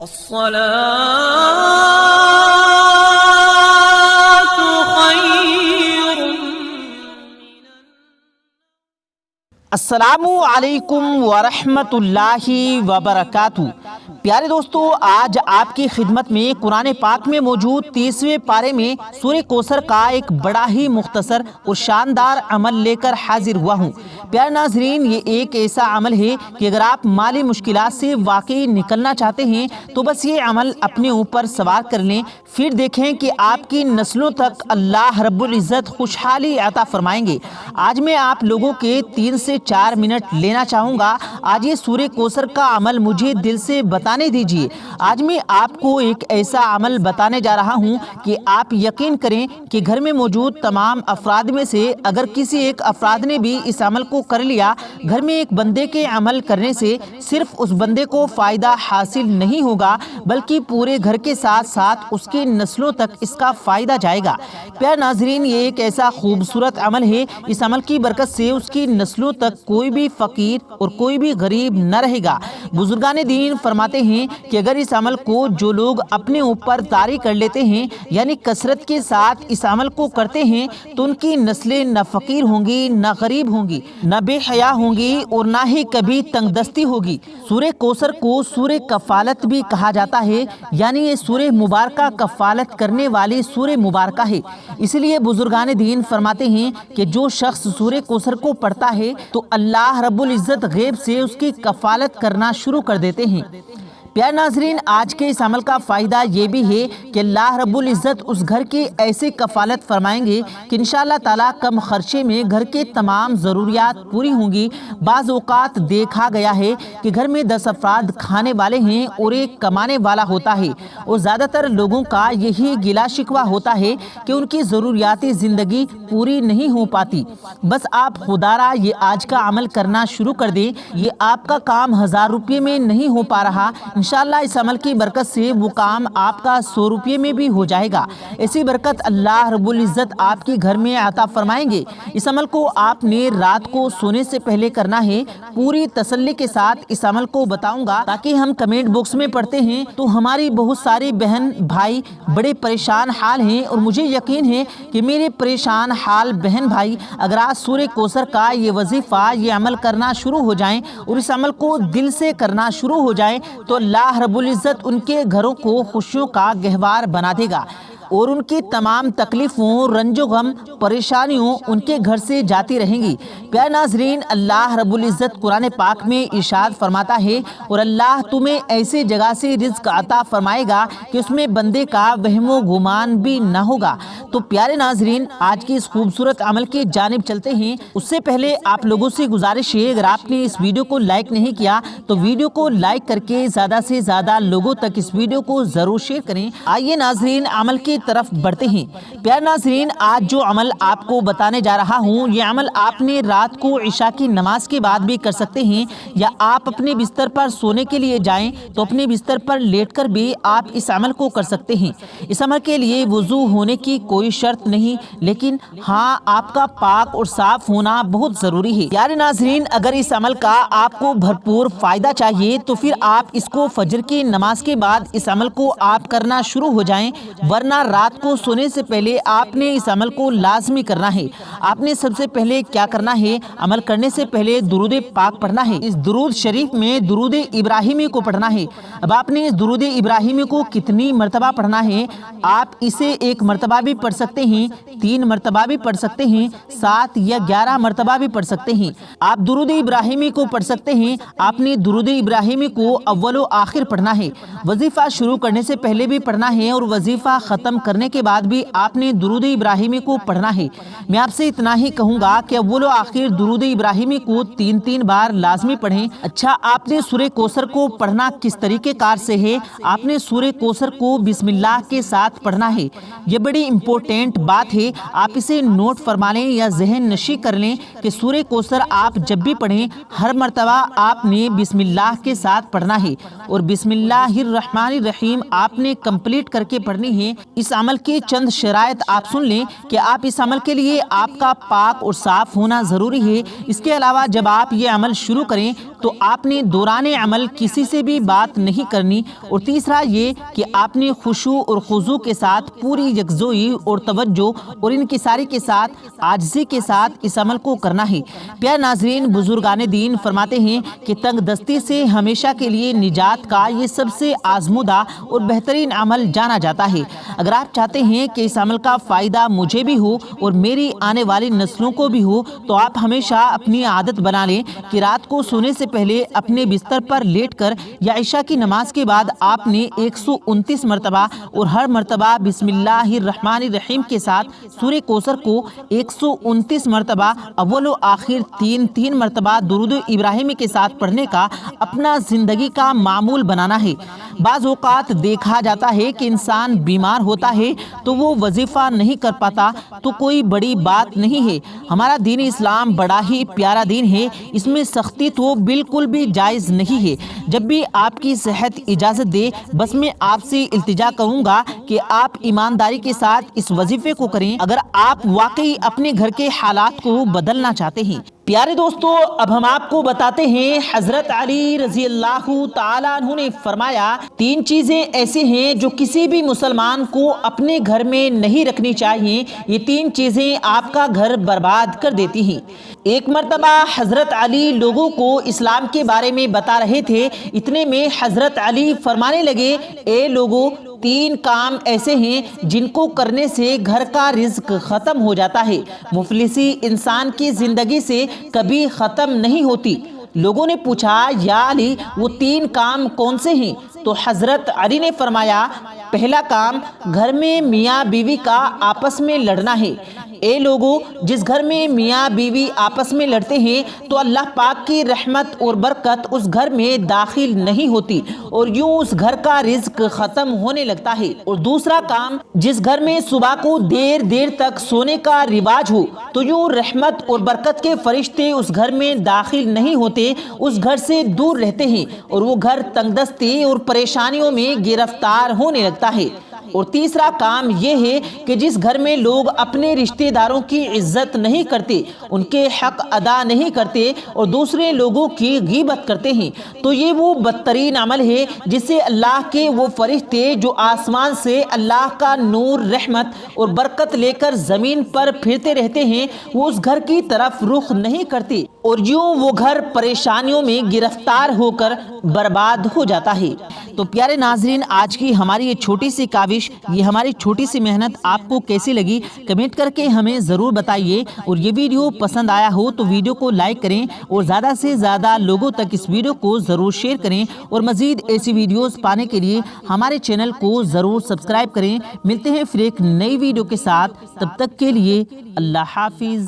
الصلاة خير السلام علیکم ورحمۃ اللہ وبرکاتہ۔ پیارے دوستو، آج آپ کی خدمت میں قرآن پاک میں موجود 30ویں پارے میں سورہ کوثر کا ایک بڑا ہی مختصر اور شاندار عمل لے کر حاضر ہوا ہوں۔ پیارے ناظرین، یہ ایک ایسا عمل ہے کہ اگر آپ مالی مشکلات سے واقعی نکلنا چاہتے ہیں تو بس یہ عمل اپنے اوپر سوار کر لیں، پھر دیکھیں کہ آپ کی نسلوں تک اللہ رب العزت خوشحالی عطا فرمائیں گے۔ آج میں آپ لوگوں کے 3 سے 4 منٹ لینا چاہوں گا۔ آج یہ سورہ کوثر کا عمل مجھے دل سے بتانے دیجیے۔ آج میں آپ کو ایک ایسا عمل بتانے جا رہا ہوں کہ آپ یقین کریں کہ گھر میں موجود تمام افراد میں سے اگر کسی ایک افراد نے بھی اس عمل کو کر لیا، گھر میں ایک بندے کے عمل کرنے سے صرف اس بندے کو فائدہ حاصل نہیں ہوگا بلکہ پورے گھر کے ساتھ ساتھ اس کی نسلوں تک اس کا فائدہ جائے گا۔ پیارے ناظرین، یہ ایک ایسا خوبصورت عمل ہے، اس عمل کی برکت سے اس کی نسلوں تک کوئی بھی فقیر اور کوئی بھی غریب نہ رہے گا۔ بزرگان دین فرماتے ہیں کہ اگر اس عمل کو جو لوگ اپنے اوپر طاری کر لیتے ہیں، یعنی کثرت کے ساتھ اس عمل کو کرتے ہیں، تو ان کی نسلیں نہ فقیر ہوں گی، نہ غریب ہوں گی، نہ بے حیا ہوں گی اور نہ ہی کبھی تنگ دستی ہوگی۔ سورہ کوثر کو سورہ کفالت بھی کہا جاتا ہے، یعنی یہ سورہ مبارکہ کفالت کرنے والی سورہ مبارکہ ہے۔ اس لیے بزرگان دین فرماتے ہیں کہ جو شخص سورہ کوثر کو پڑھتا ہے تو اللہ رب العزت غیب سے اس کی کفالت کرنا شروع کر دیتے ہیں۔ پیارے ناظرین، آج کے اس عمل کا فائدہ یہ بھی ہے کہ اللہ رب العزت اس گھر کی ایسے کفالت فرمائیں گے کہ انشاءاللہ تعالیٰ کم خرچے میں گھر کے تمام ضروریات پوری ہوں گی۔ بعض اوقات دیکھا گیا ہے کہ گھر میں 10 افراد کھانے والے ہیں اور ایک کمانے والا ہوتا ہے، اور زیادہ تر لوگوں کا یہی گلہ شکوہ ہوتا ہے کہ ان کی ضروریاتی زندگی پوری نہیں ہو پاتی۔ بس آپ خدارا یہ آج کا عمل کرنا شروع کر دیں۔ یہ آپ کا کام 1000 روپے میں نہیں ہو پا رہا، انشاءاللہ اس عمل کی برکت سے وہ کام آپ کا 100 روپے میں بھی ہو جائے گا۔ ایسی برکت اللہ رب العزت آپ کے گھر میں عطا فرمائیں گے۔ اس عمل کو آپ نے رات کو سونے سے پہلے کرنا ہے۔ پوری تسلی کے ساتھ اس عمل کو بتاؤں گا تاکہ ہم کمنٹ باکس میں پڑھتے ہیں تو ہماری بہت ساری بہن بھائی بڑے پریشان حال ہیں، اور مجھے یقین ہے کہ میرے پریشان حال بہن بھائی اگر آج سورہ کوثر کا یہ وظیفہ یہ عمل کرنا شروع ہو جائیں اور اس عمل کو دل سے کرنا شروع ہو جائیں تو اللہ رب العزت ان کے گھروں کو خوشیوں کا گہوار بنا دے گا، اور ان کی تمام تکلیفوں، رنج و غم، پریشانیوں ان کے گھر سے جاتی رہیں گی۔ پیارے ناظرین، اللہ رب العزت قرآن پاک میں ارشاد فرماتا ہے، اور اللہ تمہیں ایسے جگہ سے رزق عطا فرمائے گا کہ اس میں بندے کا وہم و گمان بھی نہ ہوگا۔ تو پیارے ناظرین، آج کی اس خوبصورت عمل کی جانب چلتے ہیں۔ اس سے پہلے آپ لوگوں سے گزارش ہے، اگر آپ نے اس ویڈیو کو لائک نہیں کیا تو ویڈیو کو لائک کر کے زیادہ سے زیادہ لوگوں تک اس ویڈیو کو ضرور شیئر کریں۔ آئیے ناظرین، عمل کی طرف بڑھتے ہیں۔ پیارے ناظرین، آج جو عمل آپ کو بتانے جا رہا ہوں، یہ عمل آپ نے رات کو عشاء کی نماز کے بعد بھی کر سکتے ہیں، یا آپ اپنے بستر پر سونے کے لیے جائیں تو اپنے بستر پر لیٹ کر بھی آپ اس عمل کو کر سکتے ہیں۔ اس عمل کے لیے وضو ہونے کی کوئی شرط نہیں، لیکن ہاں آپ کا پاک اور صاف ہونا بہت ضروری ہے۔ پیارے ناظرین، اگر اس عمل کا آپ کو بھرپور فائدہ چاہیے تو پھر آپ اس کو فجر کی نماز کے بعد اس عمل کو آپ کرنا شروع ہو جائیں، ورنہ رات کو سونے سے پہلے آپ نے اس عمل کو لازمی کرنا ہے۔ آپ نے سب سے پہلے کیا کرنا ہے؟ عمل کرنے سے پہلے درود پاک پڑھنا ہے۔ اس درود شریف میں درود ابراہیمی کو پڑھنا ہے۔ اب آپ نے اس درود ابراہیمی کو کتنی مرتبہ پڑھنا ہے؟ آپ اسے 1 مرتبہ بھی پڑھ سکتے ہیں، 3 مرتبہ بھی پڑھ سکتے ہیں، 7 یا 11 مرتبہ بھی پڑھ سکتے ہیں۔ آپ درود ابراہیمی کو پڑھ سکتے ہیں۔ آپ نے درود ابراہیمی کو اول و آخر پڑھنا ہے۔ وظیفہ شروع کرنے سے پہلے بھی پڑھنا ہے، اور وظیفہ ختم کرنے کے بعد بھی آپ نے درود ابراہیمی کو پڑھنا ہے۔ میں آپ سے اتنا ہی کہوں گا کہ اول و آخر درود ابراہیمی کو 3 بار لازمی پڑھیں۔ اچھا، آپ نے سورہ کوثر کو پڑھنا کس طریقے کار سے ہے؟ آپ نے سورہ کوثر کو بسم اللہ کے ساتھ پڑھنا ہے۔ یہ بڑی امپورٹنٹ بات ہے، آپ اسے نوٹ فرما لیں یا ذہن نشی کر لیں کہ سورہ کوثر آپ جب بھی پڑھیں ہر مرتبہ آپ نے بسم اللہ کے ساتھ پڑھنا ہے، اور بسم اللہ الرحمن الرحیم آپ نے کمپلیٹ کر کے پڑھنی ہے۔ اس عمل کے چند شرائط آپ سن لیں کہ آپ اس عمل کے لیے آپ کا پاک اور صاف ہونا ضروری ہے۔ اس کے علاوہ جب آپ یہ عمل شروع کریں تو آپ نے دوران عمل کسی سے بھی بات نہیں کرنی، اور تیسرا یہ کہ آپ نے خشوع اور خضوع کے ساتھ پوری یکجہتی اور توجہ اور انکساری کے ساتھ عاجزی کے ساتھ اس عمل کو کرنا ہے۔ پیارے ناظرین، بزرگان دین فرماتے ہیں کہ تنگ دستی سے ہمیشہ کے لیے نجات کا یہ سب سے آزمودہ اور بہترین عمل جانا جاتا ہے۔ اگر آپ چاہتے ہیں کہ اس عمل کا فائدہ مجھے بھی ہو اور میری آنے والی نسلوں کو بھی ہو تو آپ ہمیشہ اپنی عادت بنا لیں کہ رات کو سونے سے پہلے اپنے بستر پر لیٹ کر یا عشاء کی نماز کے بعد آپ نے 129 مرتبہ اور ہر مرتبہ بسم اللہ الرحمن الرحیم کے ساتھ سورہ کوثر کو 129 مرتبہ اول و آخر 3 مرتبہ درود ابراہیمی کے ساتھ پڑھنے کا اپنا زندگی کا معمول بنانا ہے۔ بعض اوقات دیکھا جاتا ہے کہ انسان بیمار ہوتا ہے تو وہ وظیفہ نہیں کر پاتا، تو کوئی بڑی بات نہیں ہے۔ ہمارا دین اسلام بڑا ہی پیارا دین ہے، اس میں سختی تو بالکل بھی جائز نہیں ہے۔ جب بھی آپ کی صحت اجازت دے بس میں آپ سے التجا کروں گا کہ آپ ایمانداری کے ساتھ اس وظیفے کو کریں اگر آپ واقعی اپنے گھر کے حالات کو بدلنا چاہتے ہیں۔ پیارے دوستو، اب ہم آپ کو بتاتے ہیں حضرت علی رضی اللہ تعالیٰ عنہ نے فرمایا 3 چیزیں ایسے ہیں جو کسی بھی مسلمان کو اپنے گھر میں نہیں رکھنی چاہیے، یہ 3 چیزیں آپ کا گھر برباد کر دیتی ہیں۔ ایک مرتبہ حضرت علی لوگوں کو اسلام کے بارے میں بتا رہے تھے، اتنے میں حضرت علی فرمانے لگے، اے لوگو، 3 کام ایسے ہیں جن کو کرنے سے گھر کا رزق ختم ہو جاتا ہے، مفلسی انسان کی زندگی سے کبھی ختم نہیں ہوتی۔ لوگوں نے پوچھا، یا علی وہ 3 کام کون سے ہیں؟ تو حضرت علی نے فرمایا، پہلا کام گھر میں میاں بیوی کا آپس میں لڑنا ہے۔ اے لوگو، جس گھر میں میاں بیوی آپس میں لڑتے ہیں تو اللہ پاک کی رحمت اور برکت اس گھر میں داخل نہیں ہوتی اور یوں اس گھر کا رزق ختم ہونے لگتا ہے۔ اور دوسرا کام، جس گھر میں صبح کو دیر تک سونے کا رواج ہو تو یوں رحمت اور برکت کے فرشتے اس گھر میں داخل نہیں ہوتے، اس گھر سے دور رہتے ہیں اور وہ گھر تنگ دستی اور پریشانیوں میں گرفتار ہونے لگتا ہے۔ اور تیسرا کام یہ ہے کہ جس گھر میں لوگ اپنے رشتہ داروں کی عزت نہیں کرتے، ان کے حق ادا نہیں کرتے اور دوسرے لوگوں کی غیبت کرتے ہیں، تو یہ وہ بدترین عمل ہے جس سے اللہ کے وہ فرشتے جو آسمان سے اللہ کا نور، رحمت اور برکت لے کر زمین پر پھرتے رہتے ہیں، وہ اس گھر کی طرف رخ نہیں کرتے اور یوں وہ گھر پریشانیوں میں گرفتار ہو کر برباد ہو جاتا ہے۔ تو پیارے ناظرین، آج کی ہماری یہ چھوٹی سی کاوش، یہ ہماری چھوٹی سی محنت آپ کو کیسی لگی کمنٹ کر کے ہمیں ضرور بتائیے، اور یہ ویڈیو پسند آیا ہو تو ویڈیو کو لائک کریں اور زیادہ سے زیادہ لوگوں تک اس ویڈیو کو ضرور شیئر کریں، اور مزید ایسی ویڈیوز پانے کے لیے ہمارے چینل کو ضرور سبسکرائب کریں۔ ملتے ہیں پھر ایک نئی ویڈیو کے ساتھ، تب تک کے لیے اللہ حافظ۔